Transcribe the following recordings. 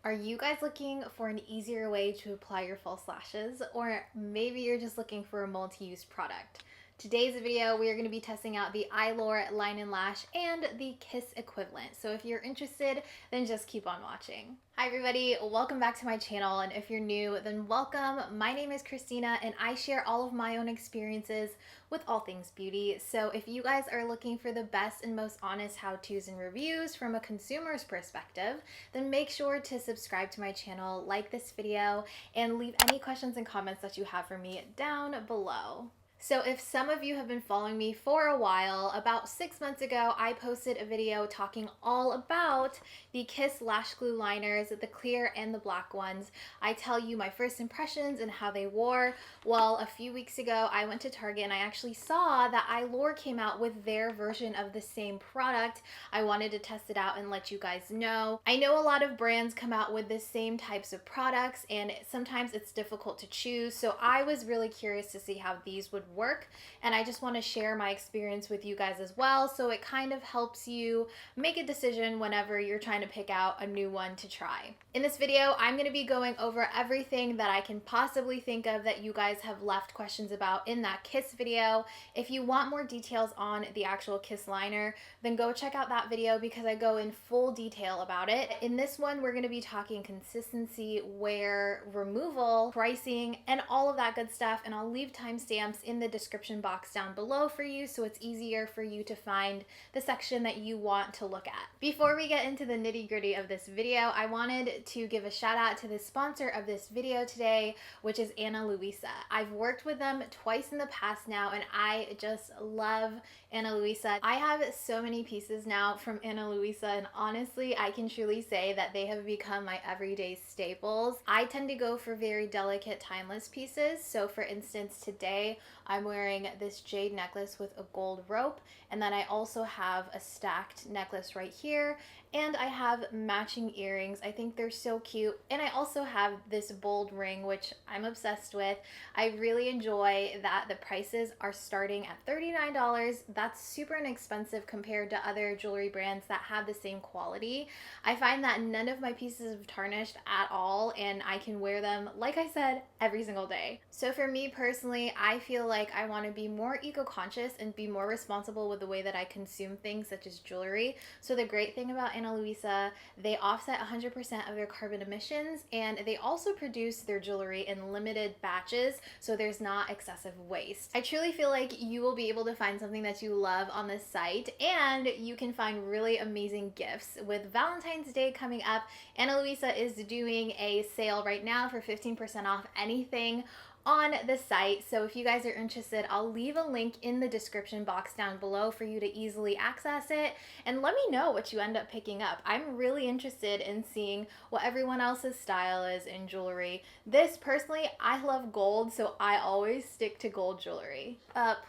Are you guys looking for an easier way to apply your false lashes? Or maybe you're just looking for a multi-use product? Today's video, we are going to be testing out the Eylure Line and Lash and the KISS equivalent. So if you're interested, then just keep on watching. Hi everybody, welcome back to my channel, and if you're new, then welcome. My name is Kristina and I share all of my own experiences with all things beauty. So if you guys are looking for the best and most honest how-tos and reviews from a consumer's perspective, then make sure to subscribe to my channel, like this video, and leave any questions and comments that you have for me down below. So if some of you have been following me for a while, about 6 months ago, I posted a video talking all about the KISS lash glue liners, the clear and the black ones. I tell you my first impressions and how they wore. Well, a few weeks ago, I went to Target and I actually saw that Eylure came out with their version of the same product. I wanted to test it out and let you guys know. I know a lot of brands come out with the same types of products and sometimes it's difficult to choose. So I was really curious to see how these would work, and I just want to share my experience with you guys as well, so it kind of helps you make a decision whenever you're trying to pick out a new one to try. In this video, I'm going to be going over everything that I can possibly think of that you guys have left questions about in that KISS video. If you want more details on the actual KISS liner, then go check out that video because I go in full detail about it. In this one, we're going to be talking consistency, wear, removal, pricing, and all of that good stuff, and I'll leave timestamps in the description box down below for you so it's easier for you to find the section that you want to look at. Before we get into the nitty-gritty of this video, I wanted to give a shout out to the sponsor of this video today, which is Luisa. I've worked with them twice in the past now and I just love Luisa. I have so many pieces now from Luisa, and honestly I can truly say that they have become my everyday staples. I tend to go for very delicate, timeless pieces. So for instance, today I'm wearing this jade necklace with a gold rope, and then I also have a stacked necklace right here, and I have matching earrings. I think they're so cute, and I also have this bold ring which I'm obsessed with. I really enjoy that the prices are starting at $39. That's super inexpensive compared to other jewelry brands that have the same quality. I find that none of my pieces have tarnished at all, and I can wear them, like I said, every single day. So for me personally, I feel like I want to be more eco-conscious and be more responsible with the way that I consume things such as jewelry. So the great thing about Luisa, they offset 100% of their carbon emissions, and they also produce their jewelry in limited batches, so there's not excessive waste. I truly feel like you will be able to find something that you love on this site, and you can find really amazing gifts. With Valentine's Day coming up, Luisa is doing a sale right now for 15% off anything on the site. So if you guys are interested, I'll leave a link in the description box down below for you to easily access it, and let me know what you end up picking up. I'm really interested in seeing what everyone else's style is in jewelry. This personally, I love gold, so I always stick to gold jewelry.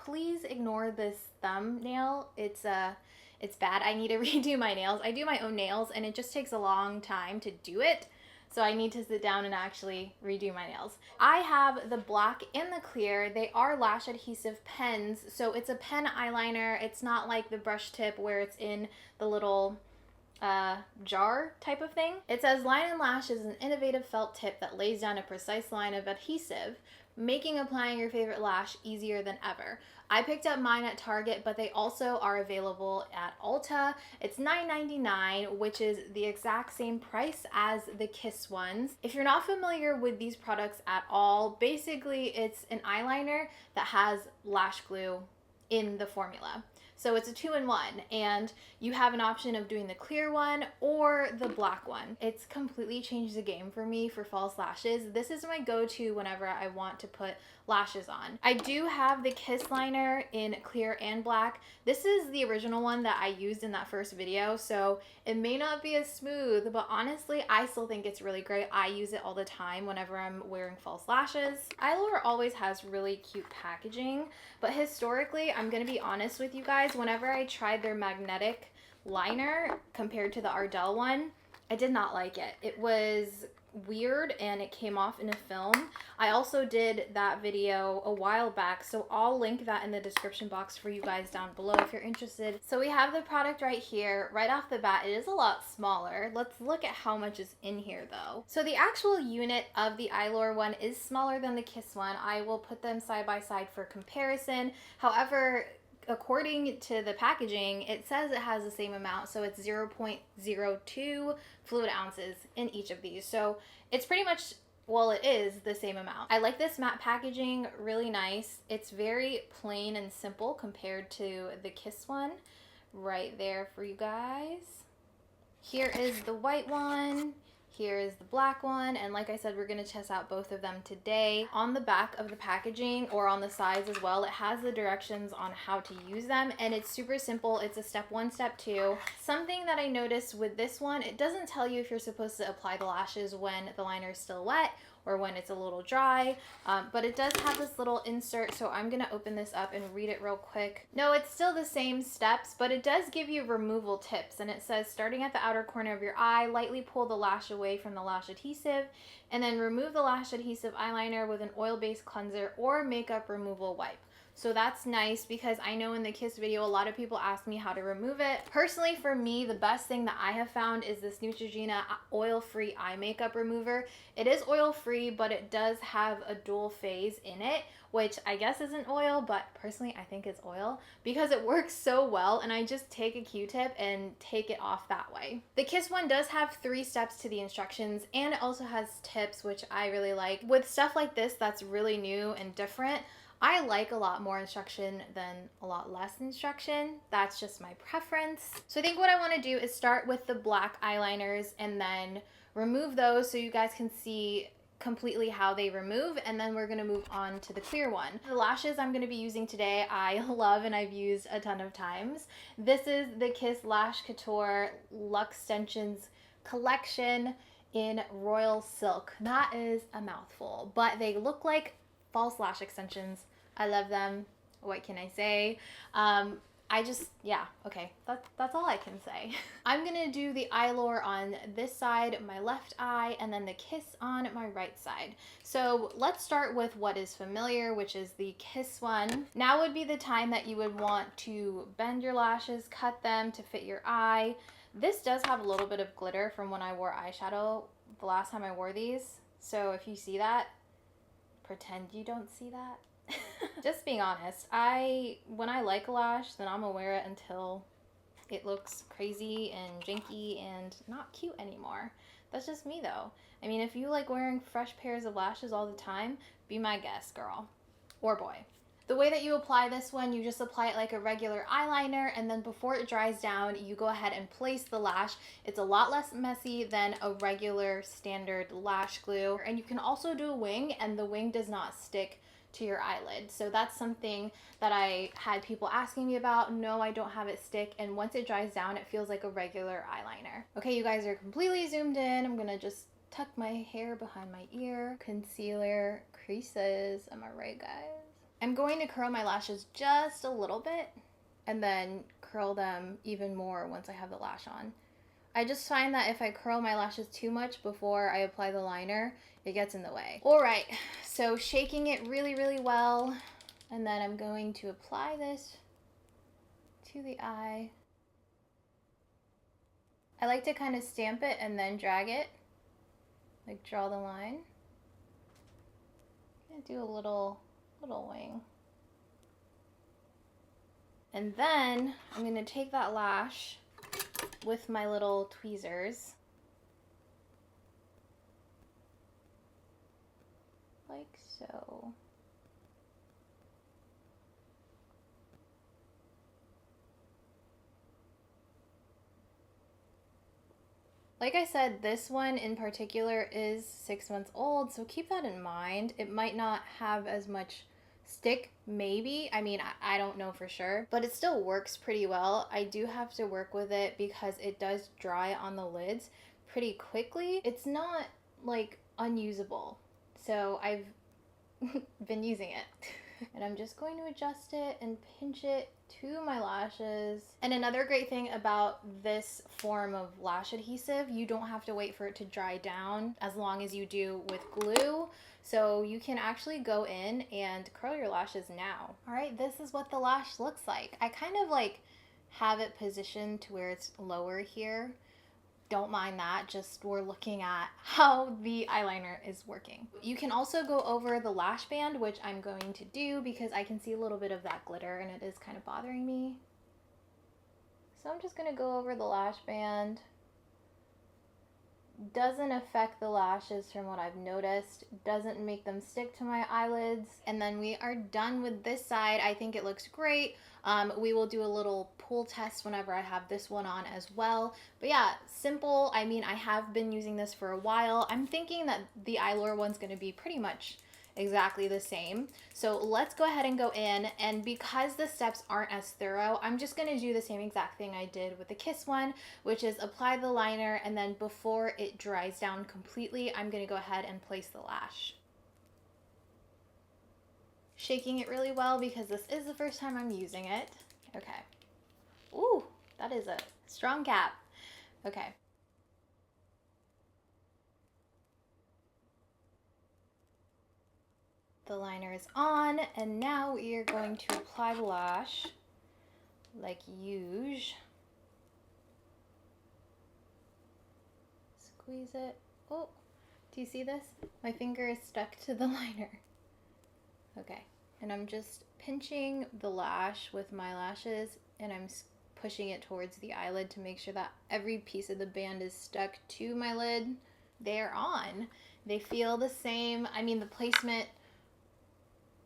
Please ignore this thumbnail. It's bad. I need to redo my nails. I do my own nails and it just takes a long time to do it. So I need to sit down and actually redo my nails. I have the black and the clear. They are lash adhesive pens. So it's a pen eyeliner. It's not like the brush tip where it's in the little jar type of thing. It says Line and Lash is an innovative felt tip that lays down a precise line of adhesive, making applying your favorite lash easier than ever. I picked up mine at Target, but they also are available at Ulta. It's $9.99, which is the exact same price as the KISS ones. If you're not familiar with these products at all, basically it's an eyeliner that has lash glue in the formula. So it's a 2-in-1, and you have an option of doing the clear one or the black one. It's completely changed the game for me for false lashes. This is my go-to whenever I want to put lashes on. I do have the KISS liner in clear and black. This is the original one that I used in that first video, so it may not be as smooth, but honestly, I still think it's really great. I use it all the time whenever I'm wearing false lashes. Eylure always has really cute packaging, but historically, I'm gonna be honest with you guys, whenever I tried their magnetic liner compared to the Ardell one, I did not like it. It was weird and it came off in a film. I also did that video a while back, so I'll link that in the description box for you guys down below if you're interested. So we have the product right here. Right off the bat, it is a lot smaller. Let's look at how much is in here though. So the actual unit of the Eylure one is smaller than the KISS one. I will put them side by side for comparison. However, according to the packaging, it says it has the same amount, so it's 0.02 fluid ounces in each of these. So it's pretty much, well, it is the same amount. I like this matte packaging, really nice. It's very plain and simple compared to the KISS one right there for you guys. Here is the white one. Here is the black one, and like I said, we're going to test out both of them today. On the back of the packaging, or on the sides as well, it has the directions on how to use them, and it's super simple. It's a step 1, step 2. Something that I noticed with this one, it doesn't tell you if you're supposed to apply the lashes when the liner is still wet or when it's a little dry, but it does have this little insert, so I'm gonna open this up and read it real quick. No, it's still the same steps, but it does give you removal tips, and it says, starting at the outer corner of your eye, lightly pull the lash away from the lash adhesive, and then remove the lash adhesive eyeliner with an oil-based cleanser or makeup removal wipe. So that's nice, because I know in the KISS video, a lot of people ask me how to remove it. Personally, for me, the best thing that I have found is this Neutrogena oil-free eye makeup remover. It is oil-free, but it does have a dual phase in it, which I guess isn't oil, but personally I think it's oil because it works so well, and I just take a Q-tip and take it off that way. The KISS one does have 3 steps to the instructions, and it also has tips, which I really like. With stuff like this that's really new and different, I like a lot more instruction than a lot less instruction. That's just my preference. So I think what I want to do is start with the black eyeliners and then remove those so you guys can see completely how they remove, and then we're going to move on to the clear one. The lashes I'm going to be using today, I love and I've used a ton of times. This is the KISS Lash Couture Luxe Extensions collection in Royal Silk. That is a mouthful, but they look like false lash extensions. I love them. What can I say? Yeah, okay, that's all I can say. I'm gonna do the Eylure on this side, my left eye, and then the KISS on my right side. So let's start with what is familiar, which is the KISS one. Now would be the time that you would want to bend your lashes, cut them to fit your eye. This does have a little bit of glitter from when I wore eyeshadow the last time I wore these. So if you see that, pretend you don't see that. Just being honest, when I like a lash, then I'm gonna wear it until it looks crazy and janky and not cute anymore. That's just me though. I mean, if you like wearing fresh pairs of lashes all the time, be my guest, girl or boy. The way that you apply this one, you just apply it like a regular eyeliner, and then before it dries down, you go ahead and place the lash. It's a lot less messy than a regular standard lash glue. And you can also do a wing, and the wing does not stick to your eyelid. So that's something that I had people asking me about. No, I don't have it stick, and once it dries down, it feels like a regular eyeliner. Okay, you guys are completely zoomed in. I'm gonna just tuck my hair behind my ear. Concealer, creases, am I right, guys? I'm going to curl my lashes just a little bit and then curl them even more once I have the lash on. I just find that if I curl my lashes too much before I apply the liner, it gets in the way. All right, so shaking it really, really well, and then I'm going to apply this to the eye. I like to kind of stamp it and then drag it, like draw the line. I'm gonna do a little wing. And then I'm gonna take that lash with my little tweezers, like so. Like I said, this one in particular is 6 months old, so keep that in mind. It might not have as much stick, maybe. I mean, I don't know for sure, but it still works pretty well. I do have to work with it because it does dry on the lids pretty quickly. It's not like unusable, so I've been using it. And I'm just going to adjust it and pinch it to my lashes. And another great thing about this form of lash adhesive, you don't have to wait for it to dry down as long as you do with glue. So you can actually go in and curl your lashes now. All right, this is what the lash looks like. I kind of like have it positioned to where it's lower here. Don't mind that, just we're looking at how the eyeliner is working. You can also go over the lash band, which I'm going to do because I can see a little bit of that glitter and it is kind of bothering me. So I'm just gonna go over the lash band. Doesn't affect the lashes from what I've noticed, doesn't make them stick to my eyelids. And then we are done with this side. I think it looks great. We will do a little pull test whenever I have this one on as well. But yeah, simple. I mean, I have been using this for a while. I'm thinking that the Eylure one's going to be pretty much exactly the same. So let's go ahead and go in, and because the steps aren't as thorough, I'm just going to do the same exact thing I did with the KISS one, which is apply the liner, and then before it dries down completely, I'm going to go ahead and place the lash. Shaking it really well because this is the first time I'm using it. Okay. Ooh, that is a strong cap. Okay. The liner is on, and now we are going to apply the lash like usual. Squeeze it. Oh, do you see this? My finger is stuck to the liner. Okay, and I'm just pinching the lash with my lashes, and I'm pushing it towards the eyelid to make sure that every piece of the band is stuck to my lid. They're on. They feel the same. I mean, the placement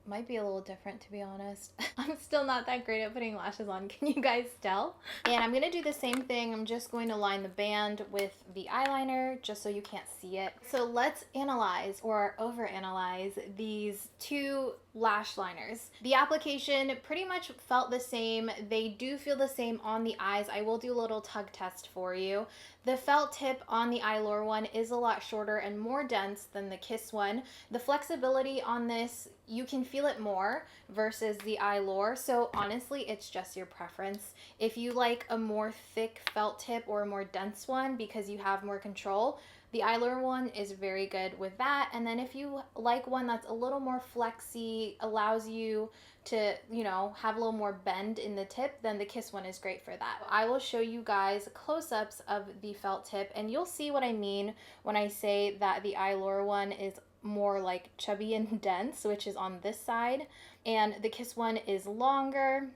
might be a little different, to be honest. I'm still not that great at putting lashes on, can you guys tell? And I'm gonna do the same thing. I'm just going to line the band with the eyeliner just so you can't see it. So let's analyze or overanalyze these two lash liners. The application pretty much felt the same. They do feel the same on the eyes. I will do a little tug test for you. The felt tip on the Eylure one is a lot shorter and more dense than the KISS one. The flexibility on this, you can feel it more versus the Eylure. So honestly, it's just your preference. If you like a more thick felt tip or a more dense one because you have more control, the Eylure one is very good with that. And then if you like one that's a little more flexy, allows you to, you know, have a little more bend in the tip, then the KISS one is great for that. I will show you guys close-ups of the felt tip, and you'll see what I mean when I say that the Eylure one is more like chubby and dense, which is on this side, and the KISS one is longer.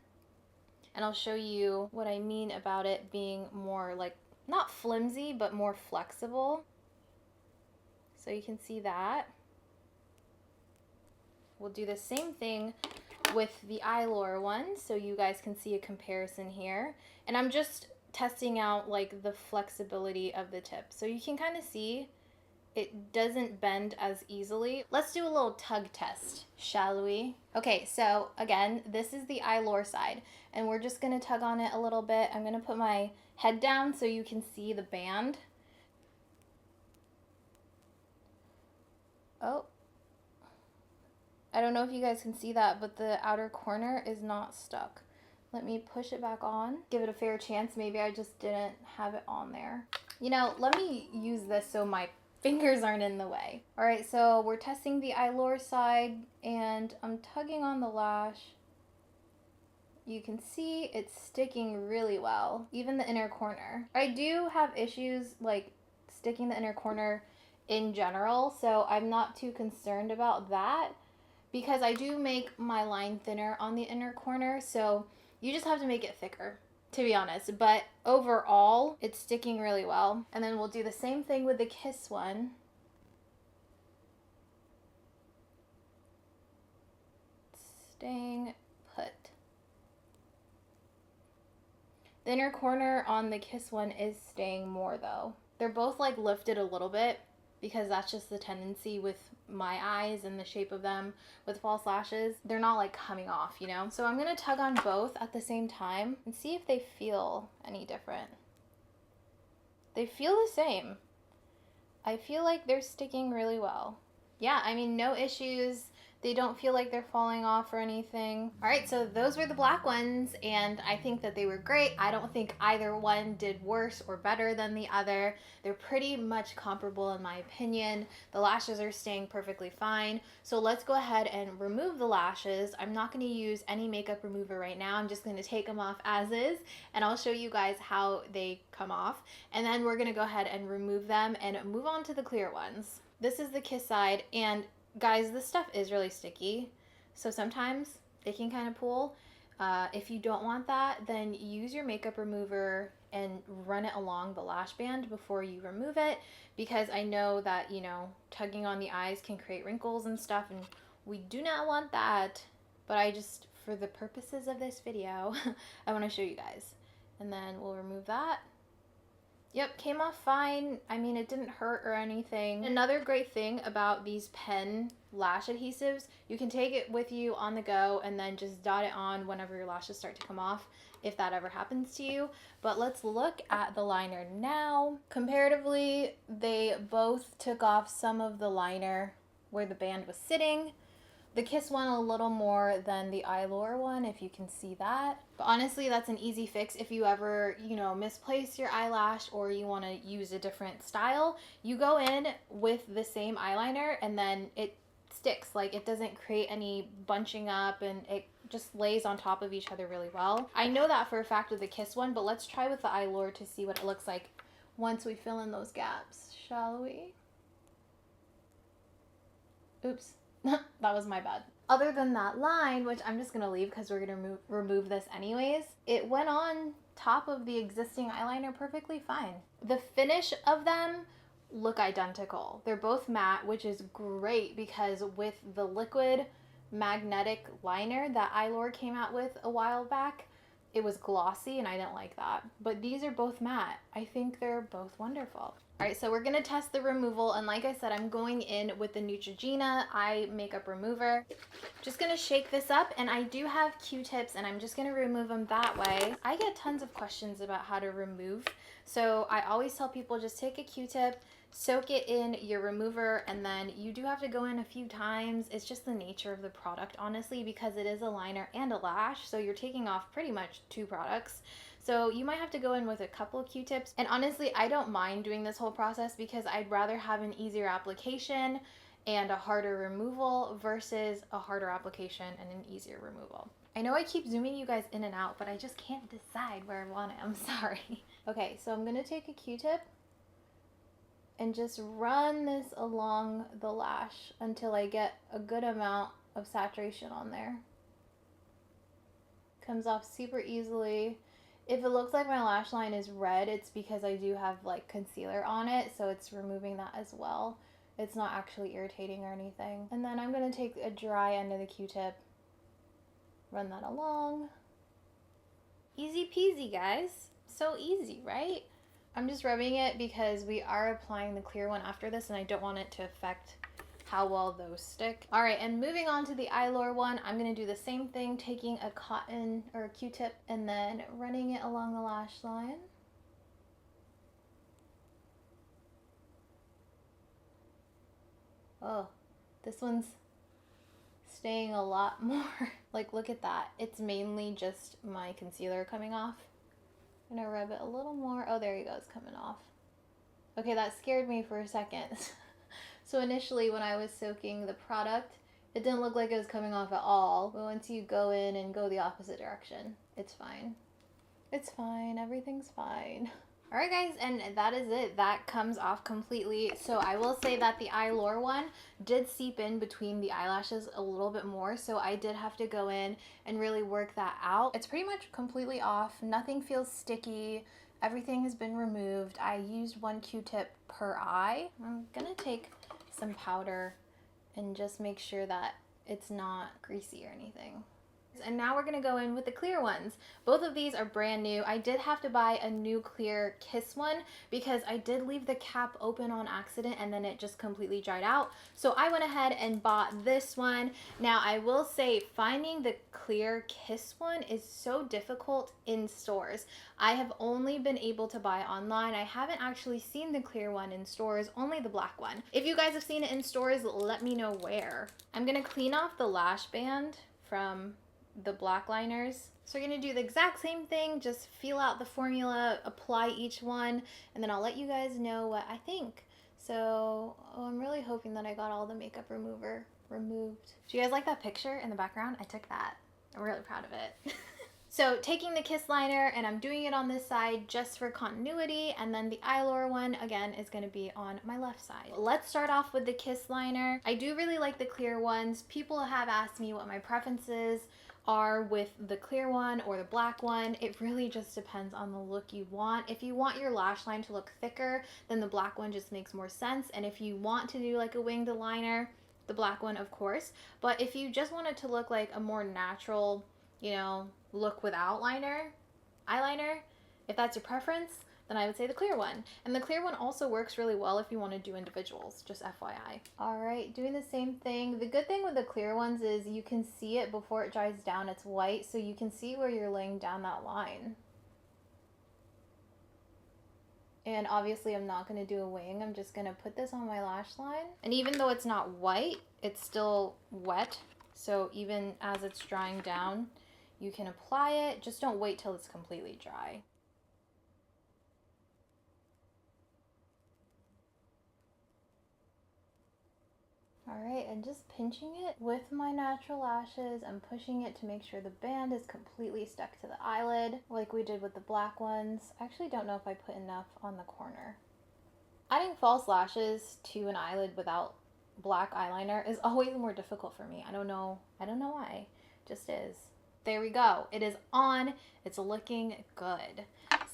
And I'll show you what I mean about it being more like, not flimsy, but more flexible. So you can see that. We'll do the same thing with the Eylure one so you guys can see a comparison here. And I'm just testing out like the flexibility of the tip. So you can kind of see it doesn't bend as easily. Let's do a little tug test, shall we? Okay, so again, this is the Eylure side, and we're just gonna tug on it a little bit. I'm gonna put my head down so you can see the band. Oh, I don't know if you guys can see that, but the outer corner is not stuck. Let me push it back on, give it a fair chance. Maybe I just didn't have it on there. You know, let me use this so my fingers aren't in the way. All right, so we're testing the Eylure side, and I'm tugging on the lash. You can see it's sticking really well, even the inner corner. I do have issues like sticking the inner corner in general, so I'm not too concerned about that because I do make my line thinner on the inner corner, so you just have to make it thicker, to be honest. But overall, it's sticking really well. And then we'll do the same thing with the KISS one. Staying put. The inner corner on the KISS one is staying more though. They're both like lifted a little bit because that's just the tendency with my eyes and the shape of them with false lashes. They're not like coming off, you know? So I'm gonna tug on both at the same time and see if they feel any different. They feel the same. I feel like they're sticking really well. Yeah, I mean, no issues. They don't feel like they're falling off or anything. All right, so those were the black ones, and I think that they were great. I don't think either one did worse or better than the other. They're pretty much comparable in my opinion. The lashes are staying perfectly fine. So let's go ahead and remove the lashes. I'm not going to use any makeup remover right now. I'm just going to take them off as is, and I'll show you guys how they come off. And then we're going to go ahead and remove them and move on to the clear ones. This is the Kiss side, and guys, this stuff is really sticky, so sometimes it can kind of pull. If you don't want that, then use your makeup remover and run it along the lash band before you remove it, because I know that, you know, tugging on the eyes can create wrinkles and stuff, and we do not want that. But I just, for the purposes of this video, I want to show you guys. And then we'll remove that. Yep, came off fine. I mean, it didn't hurt or anything. Another great thing about these pen lash adhesives, you can take it with you on the go and then just dot it on whenever your lashes start to come off, if that ever happens to you. But let's look at the liner now. Comparatively, they both took off some of the liner where the band was sitting. The Kiss one a little more than the Eylure one, if you can see that. But honestly, that's an easy fix if you ever, you know, misplace your eyelash or you want to use a different style. You go in with the same eyeliner and then it sticks. Like, it doesn't create any bunching up, and it just lays on top of each other really well. I know that for a fact with the Kiss one, but let's try with the Eylure to see what it looks like once we fill in those gaps, shall we? Oops. That was my bad. Other than that line, which I'm just going to leave because we're going to remove this anyways, it went on top of the existing eyeliner perfectly fine. The finish of them look identical. They're both matte, which is great because with the liquid magnetic liner that Eylure came out with a while back, it was glossy and I didn't like that. But these are both matte. I think they're both wonderful. All right, so we're gonna test the removal, and like I said, I'm going in with the Neutrogena eye makeup remover. Just gonna shake this up, and I do have Q-tips, and I'm just gonna remove them that way. I get tons of questions about how to remove, so I always tell people just take a Q-tip, soak it in your remover, and then you do have to go in a few times. It's just the nature of the product, honestly, because it is a liner and a lash, so you're taking off pretty much two products. So you might have to go in with a couple of Q-tips. And honestly, I don't mind doing this whole process because I'd rather have an easier application and a harder removal versus a harder application and an easier removal. I know I keep zooming you guys in and out, but I just can't decide where I want it. I'm sorry. Okay, so I'm gonna take a Q-tip and just run this along the lash until I get a good amount of saturation on there. Comes off super easily. If it looks like my lash line is red, it's because I do have like concealer on it, so it's removing that as well. It's not actually irritating or anything. And then I'm gonna take a dry end of the Q-tip, run that along. Easy peasy, guys. So easy, right? I'm just rubbing it because we are applying the clear one after this, and I don't want it to affect how well those stick. All right, and moving on to the Eylure one, I'm gonna do the same thing, taking a cotton or a Q-tip and then running it along the lash line. Oh, this one's staying a lot more. Like, look at that. It's mainly just my concealer coming off. I'm gonna rub it a little more. Oh, there you go, it's coming off. Okay, that scared me for a second. So initially when I was soaking the product, it didn't look like it was coming off at all. But once you go in and go the opposite direction, it's fine. It's fine, everything's fine. All right, guys, and that is it. That comes off completely. So I will say that the Eylure one did seep in between the eyelashes a little bit more, so I did have to go in and really work that out. It's pretty much completely off. Nothing feels sticky. Everything has been removed. I used one Q-tip per eye. I'm gonna take some powder and just make sure that it's not greasy or anything. And now we're gonna go in with the clear ones. Both of these are brand new. I did have to buy a new clear KISS one because I did leave the cap open on accident and then it just completely dried out. So I went ahead and bought this one. Now I will say finding the clear KISS one is so difficult in stores. I have only been able to buy online. I haven't actually seen the clear one in stores, only the black one. If you guys have seen it in stores, let me know where. I'm gonna clean off the lash band from the black liners. So we're gonna do the exact same thing, just feel out the formula, apply each one, and then I'll let you guys know what I think. So I'm really hoping that I got all the makeup remover removed. Do you guys like that picture in the background? I took that. I'm really proud of it. So taking the KISS liner, and I'm doing it on this side just for continuity, and then the Eylure one, again, is going to be on my left side. Let's start off with the KISS liner. I do really like the clear ones. People have asked me what my preferences are with the clear one or the black one. It really just depends on the look you want. If you want your lash line to look thicker, then the black one just makes more sense. And if you want to do like a winged liner, the black one, of course. But if you just want it to look like a more natural, you know, look without eyeliner, if that's your preference, then I would say the clear one. And the clear one also works really well if you want to do individuals, just FYI. All right, doing the same thing. The good thing with the clear ones is you can see it before it dries down. It's white, so you can see where you're laying down that line. And obviously I'm not gonna do a wing. I'm just gonna put this on my lash line. And even though it's not white, it's still wet. So even as it's drying down, you can apply it. Just don't wait till it's completely dry. All right, and just pinching it with my natural lashes and pushing it to make sure the band is completely stuck to the eyelid like we did with the black ones. I actually don't know if I put enough on the corner. Adding false lashes to an eyelid without black eyeliner is always more difficult for me. I don't know why, it just is. There we go, it is on, it's looking good.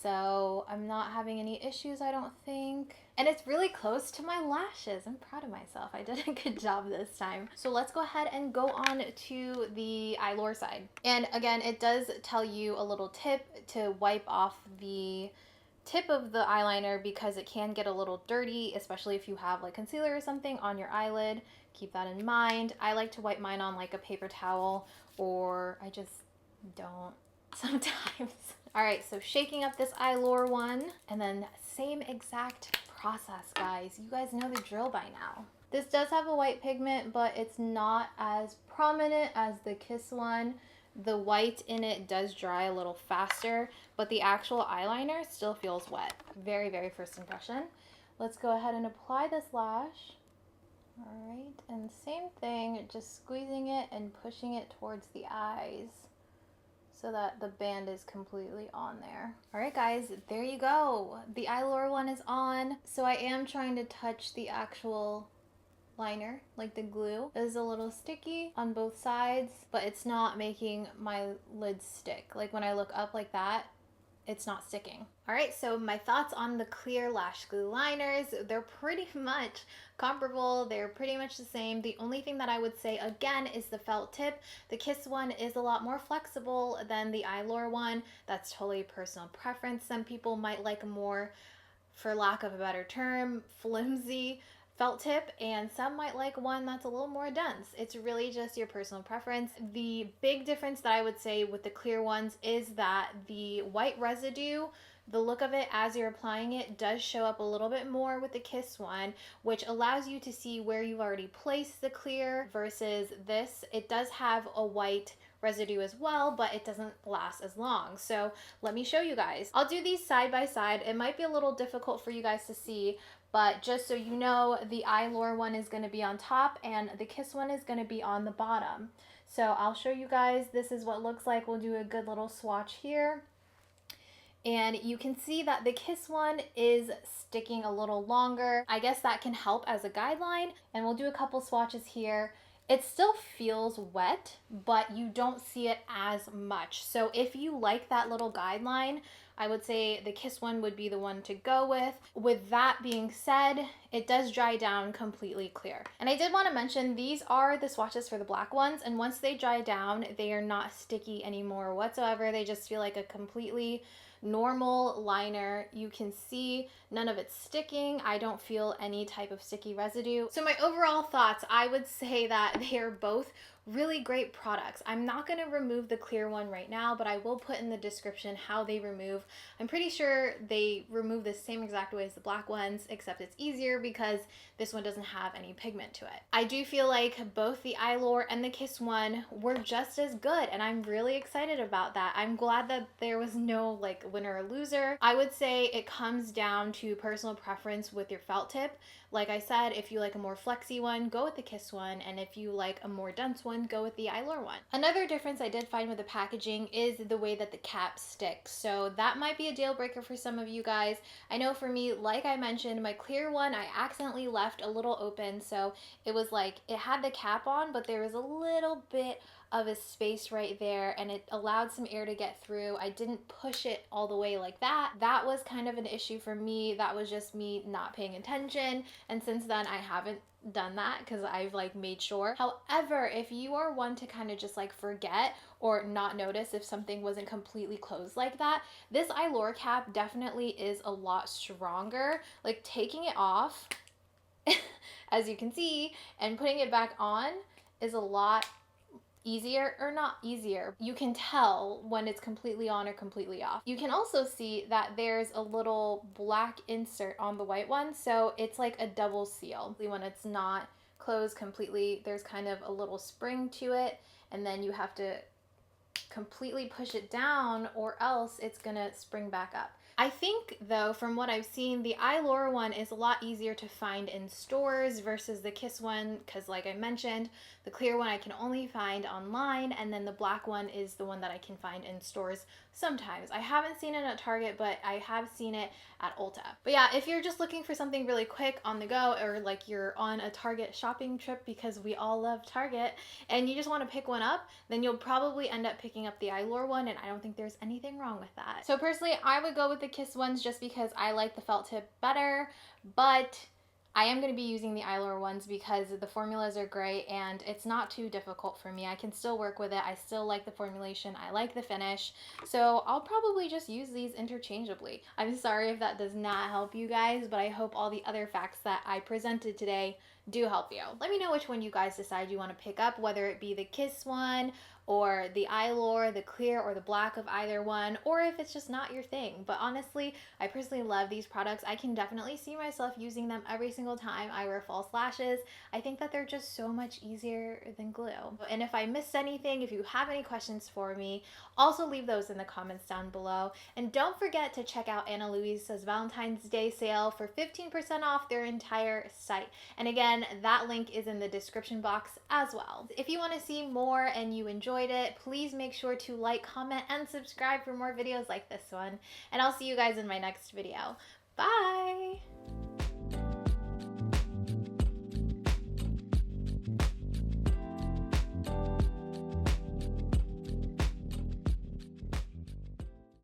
So I'm not having any issues, I don't think. And it's really close to my lashes. I'm proud of myself. I did a good job this time. So let's go ahead and go on to the Eylure side. And again, it does tell you a little tip to wipe off the tip of the eyeliner because it can get a little dirty, especially if you have like concealer or something on your eyelid. Keep that in mind. I like to wipe mine on like a paper towel, or I just don't sometimes. All right, so shaking up this Eylure one, and then same exact process, guys. You guys know the drill by now. This does have a white pigment, but it's not as prominent as the KISS one. The white in it does dry a little faster, but the actual eyeliner still feels wet. Very, very first impression. Let's go ahead and apply this lash. All right, and same thing, just squeezing it and pushing it towards the eyes so that the band is completely on there. All right, guys, there you go. The Eylure one is on. So I am trying to touch the actual liner, like the glue. It is a little sticky on both sides, but it's not making my lids stick. Like when I look up like that, it's not sticking. All right, so my thoughts on the clear lash glue liners, they're pretty much comparable. They're pretty much the same. The only thing that I would say again is the felt tip. The KISS one is a lot more flexible than the Eylure one. That's totally personal preference. Some people might like a more, for lack of a better term, flimsy felt tip, and some might like one that's a little more dense. It's really just your personal preference. The big difference that I would say with the clear ones is that the white residue, the look of it as you're applying it, does show up a little bit more with the KISS one, which allows you to see where you've already placed the clear versus this. It does have a white residue as well, but it doesn't last as long. So let me show you guys. I'll do these side by side. It might be a little difficult for you guys to see, but just so you know, the Eylure one is going to be on top and the KISS one is going to be on the bottom. So I'll show you guys. This is what it looks like. We'll do a good little swatch here. And you can see that the KISS one is sticking a little longer. I guess that can help as a guideline. And we'll do a couple swatches here. It still feels wet, but you don't see it as much. So if you like that little guideline, I would say the KISS one would be the one to go with. With that being said, it does dry down completely clear. And I did want to mention these are the swatches for the black ones, and once they dry down, they are not sticky anymore whatsoever. They just feel like a completely normal liner. You can see none of it sticking. I don't feel any type of sticky residue. So my overall thoughts, I would say that they are both really great products. I'm not going to remove the clear one right now, but I will put in the description how they remove. I'm pretty sure they remove the same exact way as the black ones, except it's easier because this one doesn't have any pigment to it. I do feel like both the Eylure and the KISS one were just as good, and I'm really excited about that. I'm glad that there was no like winner or loser. I would say it comes down to personal preference with your felt tip. Like I said, if you like a more flexy one, go with the KISS one, and if you like a more dense one, go with the Eylure one. Another difference I did find with the packaging is the way that the cap sticks. So that might be a deal breaker for some of you guys. I know for me, like I mentioned, my clear one, I accidentally left a little open. So it was like, it had the cap on, but there was a little bit of a space right there, and it allowed some air to get through. I didn't push it all the way like that. That was kind of an issue for me. That was just me not paying attention. And since then I haven't done that because I've like made sure. However, if you are one to kind of just like forget or not notice if something wasn't completely closed like that, this Eylure cap definitely is a lot stronger. Like taking it off, as you can see, and putting it back on is a lot easier, or not easier. You can tell when it's completely on or completely off. You can also see that there's a little black insert on the white one, so it's like a double seal. When it's not closed completely, there's kind of a little spring to it, and then you have to completely push it down or else it's gonna spring back up. I think though, from what I've seen, the Eylure one is a lot easier to find in stores versus the KISS one, because like I mentioned, the clear one I can only find online, and then the black one is the one that I can find in stores sometimes. I haven't seen it at Target, but I have seen it at Ulta. But yeah, if you're just looking for something really quick on the go, or like you're on a Target shopping trip, because we all love Target, and you just want to pick one up, then you'll probably end up picking up the Eylure one, and I don't think there's anything wrong with that. So personally, I would go with the KISS ones just because I like the felt tip better, but I am going to be using the Eylure ones because the formulas are great and it's not too difficult for me. I can still work with it. I still like the formulation. I like the finish. So I'll probably just use these interchangeably. I'm sorry if that does not help you guys, but I hope all the other facts that I presented today do help you. Let me know which one you guys decide you want to pick up, whether it be the KISS one or the Eylure, the clear or the black of either one, or if it's just not your thing. But honestly, I personally love these products. I can definitely see myself using them every single time I wear false lashes. I think that they're just so much easier than glue. And if I missed anything, if you have any questions for me, also leave those in the comments down below. And don't forget to check out Ana Luisa's Valentine's Day sale for 15% off their entire site. And again, that link is in the description box as well. If you want to see more and you enjoyed it, please make sure to like, comment, and subscribe for more videos like this one. And I'll see you guys in my next video. Bye!